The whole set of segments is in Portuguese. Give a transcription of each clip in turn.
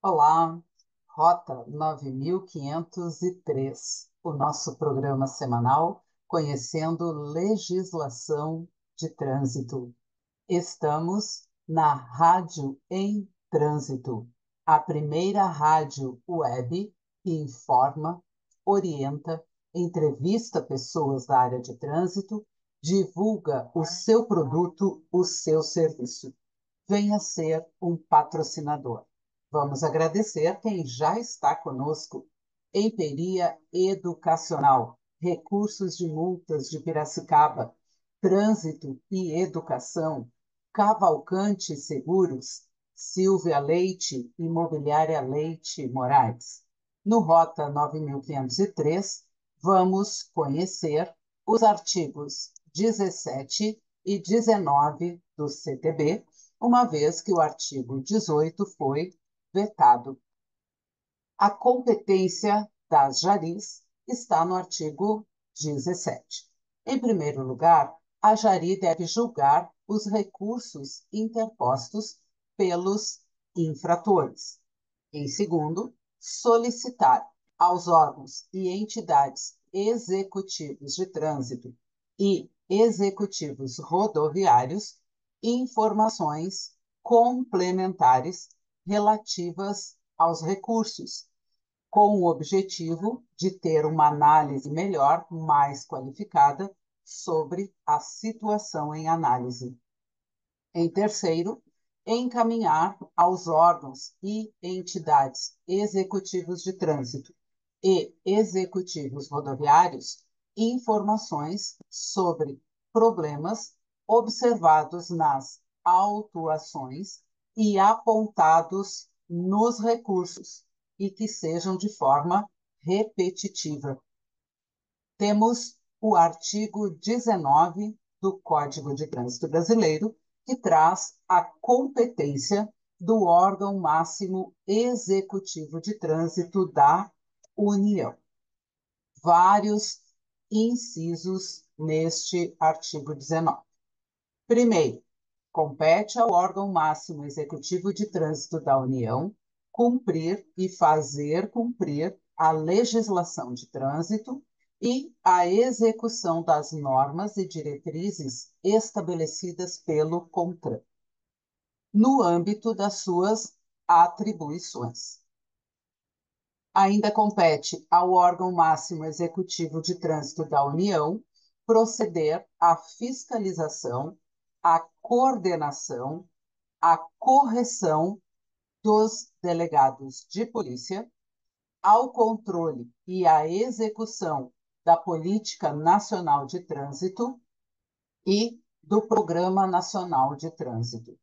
Olá, Rota 9503, o nosso programa semanal conhecendo legislação de trânsito. Estamos na Rádio em Trânsito, a primeira rádio web que informa, orienta, entrevista pessoas da área de trânsito, divulga o seu produto, o seu serviço. Venha ser um patrocinador. Vamos agradecer quem já está conosco. Emperia Educacional, Recursos de Multas de Piracicaba, Trânsito e Educação, Cavalcante Seguros, Silvia Leite, Imobiliária Leite Moraes. No Rota 9503, vamos conhecer os artigos 17 e 19 do CTB, uma vez que o artigo 18 foi vetado. A competência das JARIs está no artigo 17. Em primeiro lugar, a JARI deve julgar os recursos interpostos pelos infratores. Em segundo, solicitar aos órgãos e entidades executivos de trânsito e executivos rodoviários informações complementares relativas aos recursos, com o objetivo de ter uma análise melhor, mais qualificada, sobre a situação em análise. Em terceiro, encaminhar aos órgãos e entidades executivos de trânsito e executivos rodoviários informações sobre problemas observados nas autuações e apontados nos recursos e que sejam de forma repetitiva. Temos o artigo 19 do Código de Trânsito Brasileiro, que traz a competência do órgão máximo executivo de trânsito da União. Vários incisos neste artigo 19. Primeiro, compete ao órgão máximo executivo de trânsito da União cumprir e fazer cumprir a legislação de trânsito e a execução das normas e diretrizes estabelecidas pelo CONTRAN, no âmbito das suas atribuições. Ainda compete ao órgão máximo executivo de trânsito da União proceder à fiscalização, à coordenação, à correção dos delegados de polícia, ao controle e à execução da Política Nacional de Trânsito e do Programa Nacional de Trânsito.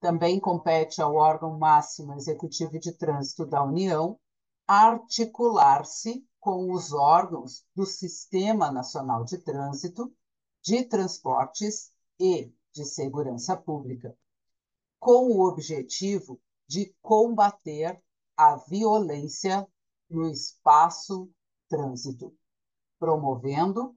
Também compete ao órgão máximo executivo de trânsito da União articular-se com os órgãos do Sistema Nacional de Trânsito, de Transportes e de Segurança Pública, com o objetivo de combater a violência no espaço trânsito, promovendo,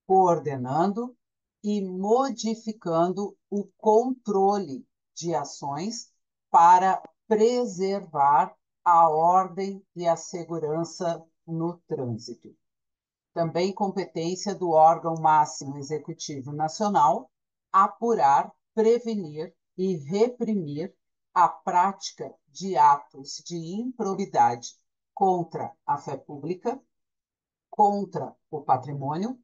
coordenando e modificando o controle de ações para preservar a ordem e a segurança no trânsito. Também competência do órgão máximo executivo nacional apurar, prevenir e reprimir a prática de atos de improbidade contra a fé pública, contra o patrimônio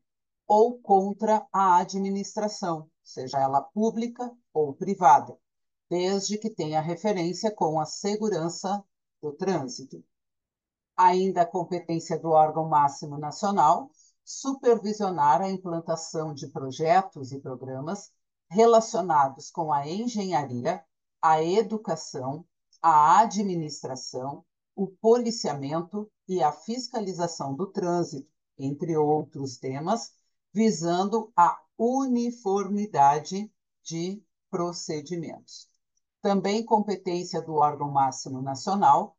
ou contra a administração, seja ela pública ou privada, desde que tenha referência com a segurança do trânsito. Ainda a competência do órgão máximo nacional supervisionar a implantação de projetos e programas relacionados com a engenharia, a educação, a administração, o policiamento e a fiscalização do trânsito, entre outros temas, visando a uniformidade de procedimentos. Também competência do órgão máximo nacional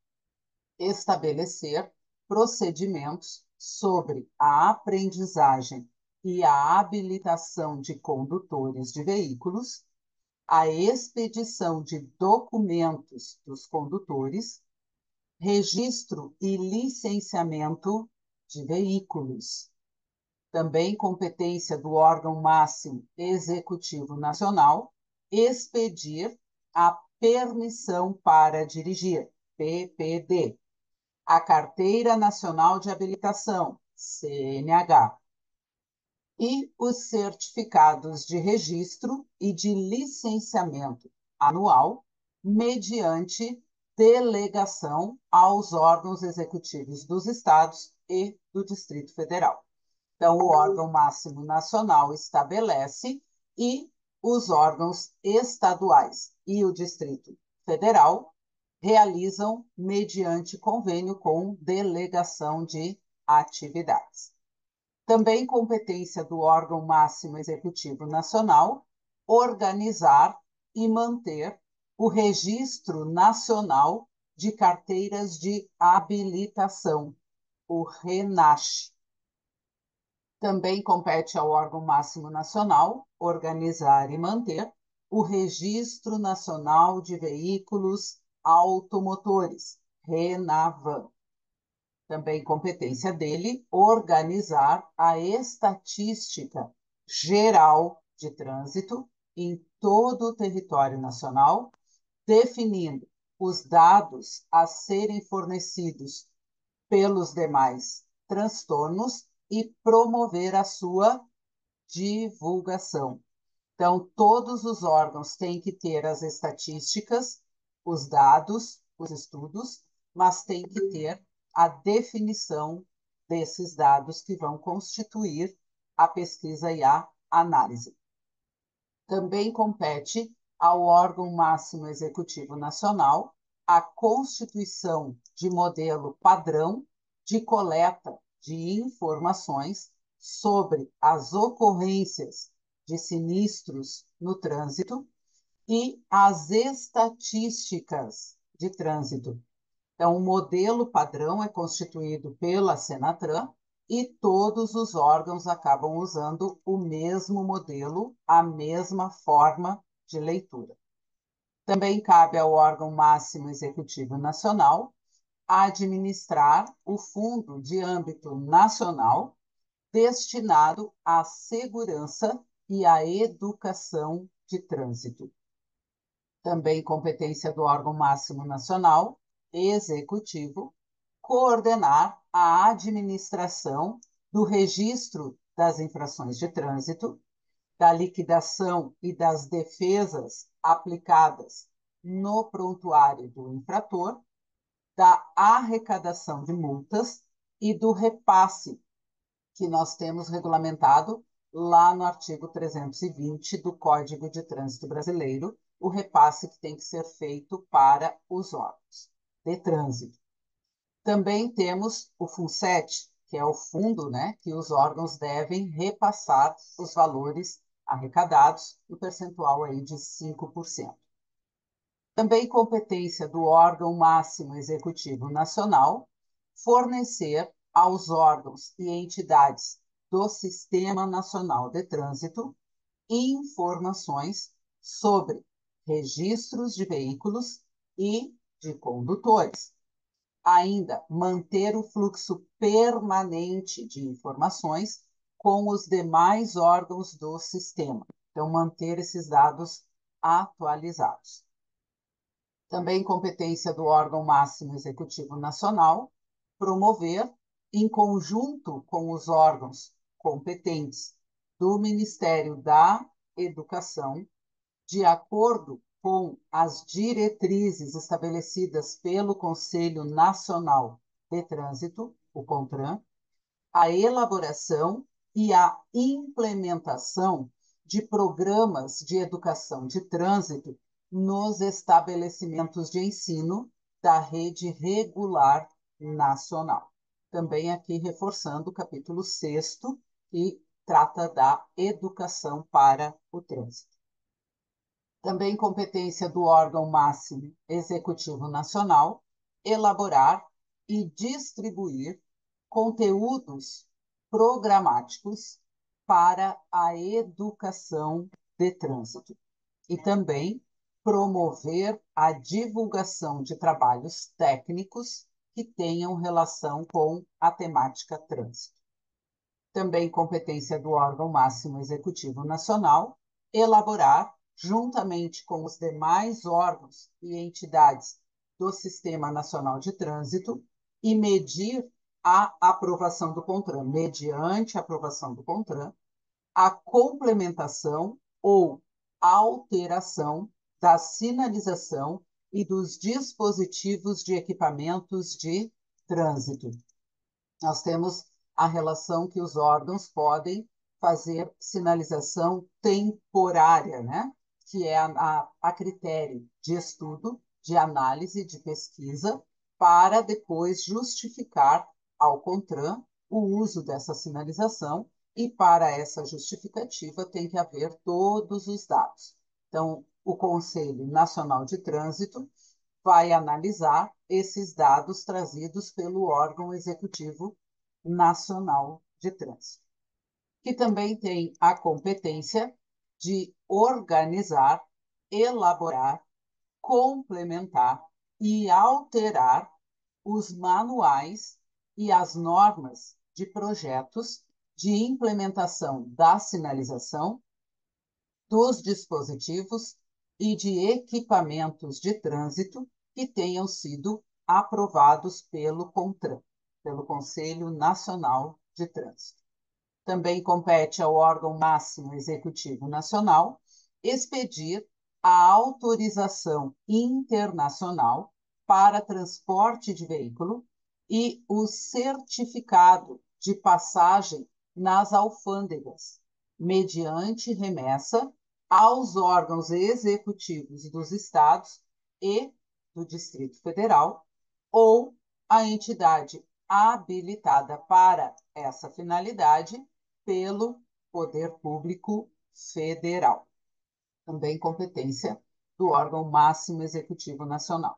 estabelecer procedimentos sobre a aprendizagem e a habilitação de condutores de veículos, a expedição de documentos dos condutores, registro e licenciamento de veículos. Também competência do órgão máximo executivo nacional, expedir a permissão para dirigir, PPD, a Carteira Nacional de Habilitação, CNH, e os certificados de registro e de licenciamento anual, mediante delegação aos órgãos executivos dos estados e do Distrito Federal. Então, o órgão máximo nacional estabelece e os órgãos estaduais e o Distrito Federal realizam mediante convênio com delegação de atividades. Também competência do órgão máximo executivo nacional organizar e manter o Registro Nacional de Carteiras de Habilitação, o RENACH. Também compete ao órgão máximo nacional organizar e manter o Registro Nacional de Veículos Automotores, RENAVAM. Também competência dele organizar a estatística geral de trânsito em todo o território nacional, definindo os dados a serem fornecidos pelos demais transtornos e promover a sua divulgação. Então, todos os órgãos têm que ter as estatísticas, os dados, os estudos, mas tem que ter a definição desses dados que vão constituir a pesquisa e a análise. Também compete ao órgão máximo executivo nacional a constituição de modelo padrão de coleta de informações sobre as ocorrências de sinistros no trânsito e as estatísticas de trânsito. Então, o modelo padrão é constituído pela Senatran e todos os órgãos acabam usando o mesmo modelo, a mesma forma de leitura. Também cabe ao órgão máximo executivo nacional administrar o fundo de âmbito nacional destinado à segurança e à educação de trânsito. Também competência do órgão máximo nacional executivo coordenar a administração do registro das infrações de trânsito, da liquidação e das defesas aplicadas no prontuário do infrator, da arrecadação de multas e do repasse que nós temos regulamentado lá no artigo 320 do Código de Trânsito Brasileiro, o repasse que tem que ser feito para os órgãos de trânsito. Também temos o FUNSET, que é o fundo, né, que os órgãos devem repassar os valores arrecadados, no percentual aí de 5%. Também competência do órgão máximo executivo nacional fornecer aos órgãos e entidades do Sistema Nacional de Trânsito informações sobre registros de veículos e de condutores. Ainda manter o fluxo permanente de informações com os demais órgãos do sistema. Então, manter esses dados atualizados. Também competência do órgão máximo executivo nacional, promover, em conjunto com os órgãos competentes do Ministério da Educação, de acordo com as diretrizes estabelecidas pelo Conselho Nacional de Trânsito, o CONTRAN, a elaboração e a implementação de programas de educação de trânsito nos estabelecimentos de ensino da rede regular nacional. Também aqui reforçando o capítulo 6º, que trata da educação para o trânsito. Também competência do órgão máximo executivo nacional, elaborar e distribuir conteúdos programáticos para a educação de trânsito. e também promover a divulgação de trabalhos técnicos que tenham relação com a temática trânsito. Também competência do órgão máximo executivo nacional, elaborar, juntamente com os demais órgãos e entidades do Sistema Nacional de Trânsito, e medir a aprovação do CONTRAN, mediante a aprovação do CONTRAN, a complementação ou alteração da sinalização e dos dispositivos de equipamentos de trânsito. Nós temos a relação que os órgãos podem fazer sinalização temporária, né? Que é a critério de estudo, de análise, de pesquisa, para depois justificar ao CONTRAN o uso dessa sinalização, e para essa justificativa tem que haver todos os dados. Então, o Conselho Nacional de Trânsito vai analisar esses dados trazidos pelo órgão executivo nacional de trânsito, que também tem a competência de organizar, elaborar, complementar e alterar os manuais e as normas de projetos de implementação da sinalização, dos dispositivos e de equipamentos de trânsito que tenham sido aprovados pelo CONTRAN, pelo Conselho Nacional de Trânsito. Também compete ao órgão máximo executivo nacional expedir a autorização internacional para transporte de veículo e o certificado de passagem nas alfândegas, mediante remessa aos órgãos executivos dos estados e do Distrito Federal, ou a entidade habilitada para essa finalidade pelo Poder Público Federal. Também competência do órgão máximo executivo nacional.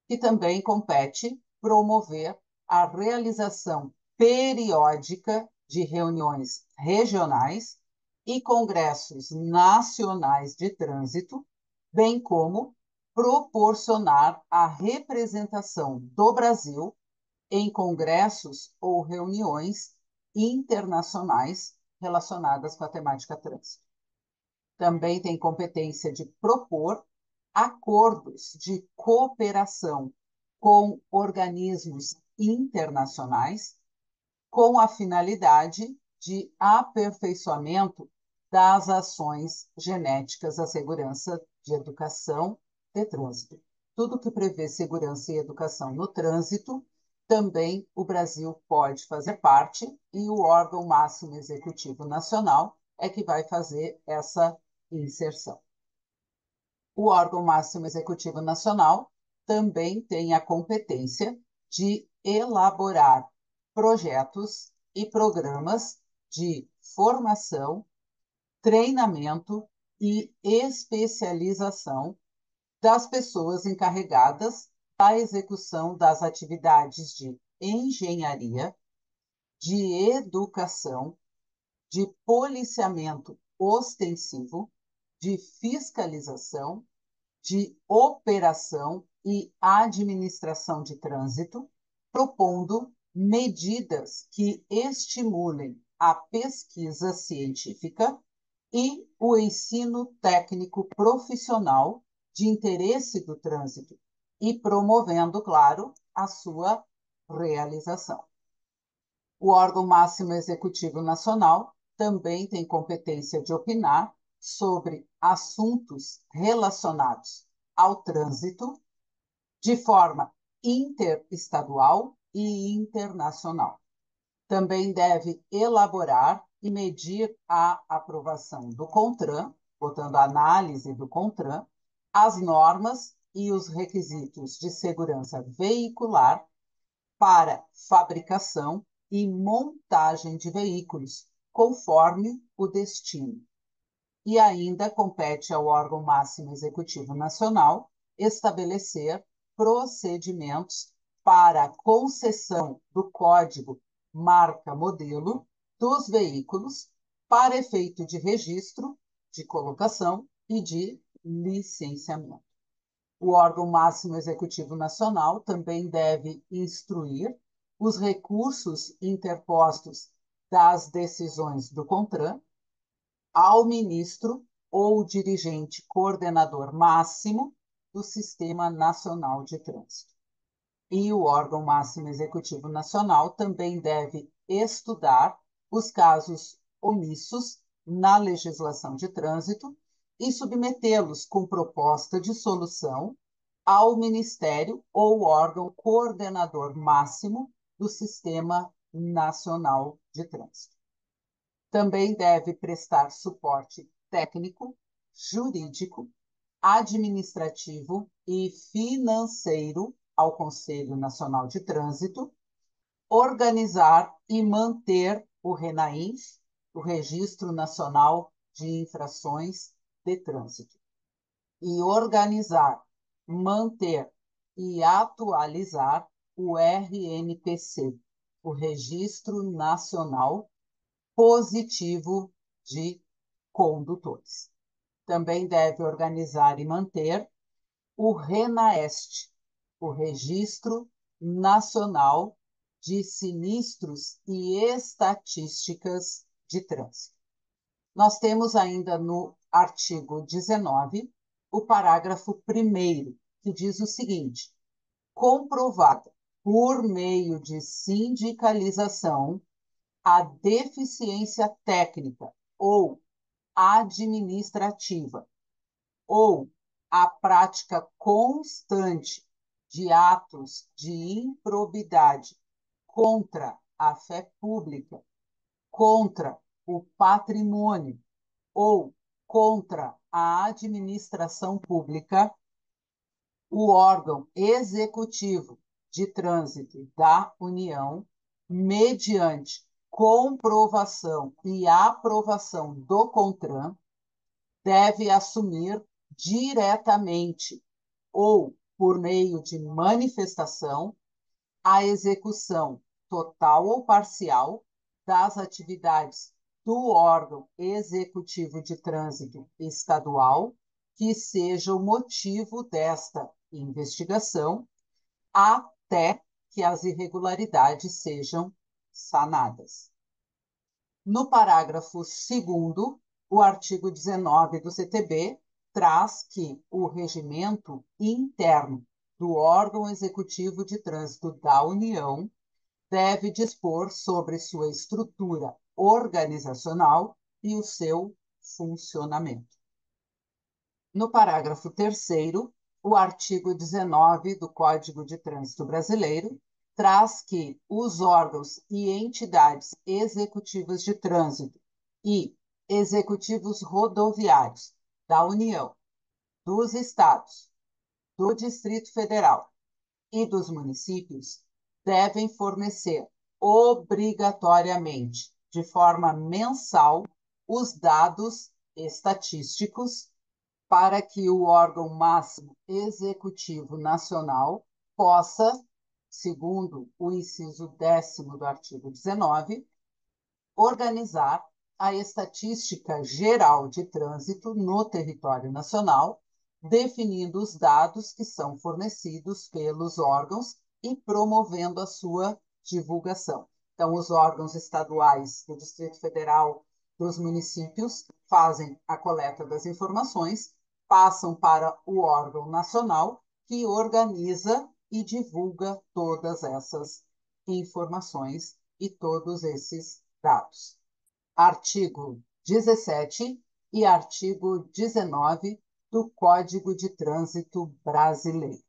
E também compete promover a realização periódica de reuniões regionais e congressos nacionais de trânsito, bem como proporcionar a representação do Brasil em congressos ou reuniões internacionais relacionadas com a temática trânsito. Também tem competência de propor acordos de cooperação com organismos internacionais, com a finalidade de aperfeiçoamento das ações genéticas à segurança de educação de trânsito. Tudo que prevê segurança e educação no trânsito, também o Brasil pode fazer parte, e o órgão máximo executivo nacional é que vai fazer essa inserção. O órgão máximo executivo nacional também tem a competência de elaborar projetos e programas de formação, treinamento e especialização das pessoas encarregadas da execução das atividades de engenharia, de educação, de policiamento ostensivo, de fiscalização, de operação e administração de trânsito, propondo medidas que estimulem a pesquisa científica e o ensino técnico profissional de interesse do trânsito, e promovendo, claro, a sua realização. O órgão máximo executivo nacional também tem competência de opinar sobre assuntos relacionados ao trânsito de forma interestadual e internacional. Também deve elaborar e medir a aprovação do CONTRAN, botando a análise do CONTRAN, as normas e os requisitos de segurança veicular para fabricação e montagem de veículos, conforme o destino. E ainda compete ao órgão máximo executivo nacional estabelecer procedimentos para a concessão do código marca-modelo dos veículos para efeito de registro, de colocação e de licenciamento. O órgão máximo executivo nacional também deve instruir os recursos interpostos das decisões do CONTRAN ao ministro ou dirigente coordenador máximo do Sistema Nacional de Trânsito. E o órgão máximo executivo nacional também deve estudar os casos omissos na legislação de trânsito e submetê-los com proposta de solução ao Ministério ou órgão coordenador máximo do Sistema Nacional de Trânsito. Também deve prestar suporte técnico, jurídico, administrativo e financeiro ao Conselho Nacional de Trânsito, organizar e manter o RENAINF, o Registro Nacional de Infrações de Trânsito, e organizar, manter e atualizar o RNPC, o Registro Nacional Positivo de Condutores. Também deve organizar e manter o RENAEST, o Registro Nacional de Sinistros e Estatísticas de Trânsito. Nós temos ainda no artigo 19 o parágrafo 1º, que diz o seguinte: comprovada por meio de sindicalização a deficiência técnica ou administrativa ou a prática constante de atos de improbidade contra a fé pública, contra o patrimônio ou contra a administração pública, o órgão executivo de trânsito da União, mediante comprovação e aprovação do CONTRAN, deve assumir diretamente ou por meio de manifestação a execução total ou parcial das atividades do órgão executivo de trânsito estadual que seja o motivo desta investigação até que as irregularidades sejam sanadas. No parágrafo 2º, o artigo 19 do CTB traz que o regimento interno do órgão executivo de trânsito da União deve dispor sobre sua estrutura organizacional e o seu funcionamento. No parágrafo 3º, o artigo 19 do Código de Trânsito Brasileiro traz que os órgãos e entidades executivas de trânsito e executivos rodoviários da União, dos estados, do Distrito Federal e dos municípios devem fornecer obrigatoriamente, de forma mensal, os dados estatísticos para que o órgão máximo executivo nacional possa, segundo o inciso 10º do artigo 19, organizar a estatística geral de trânsito no território nacional, definindo os dados que são fornecidos pelos órgãos e promovendo a sua divulgação. Então, os órgãos estaduais do Distrito Federal, dos municípios, fazem a coleta das informações, passam para o órgão nacional, que organiza e divulga todas essas informações e todos esses dados. Artigo 17 e artigo 19 do Código de Trânsito Brasileiro.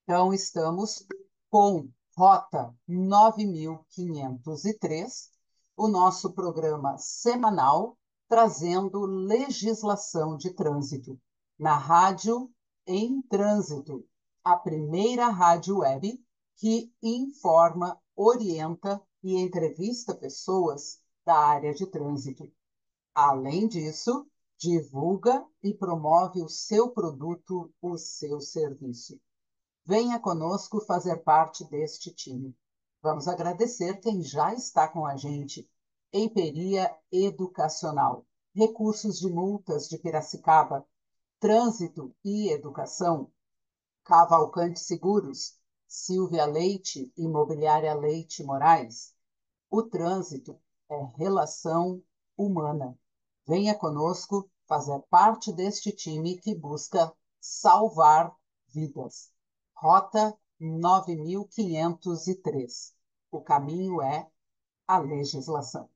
Então, estamos com Rota 9503, o nosso programa semanal, trazendo legislação de trânsito na Rádio em Trânsito, a primeira rádio web que informa, orienta e entrevista pessoas da área de trânsito. Além disso, divulga e promove o seu produto, o seu serviço. Venha conosco fazer parte deste time. Vamos agradecer quem já está com a gente. Emperia Educacional, Recursos de Multas de Piracicaba, Trânsito e educação, Cavalcante Seguros, Silvia Leite, Imobiliária Leite Moraes. O trânsito é relação humana. Venha conosco fazer parte deste time que busca salvar vidas. Rota 9503. O caminho é a legislação.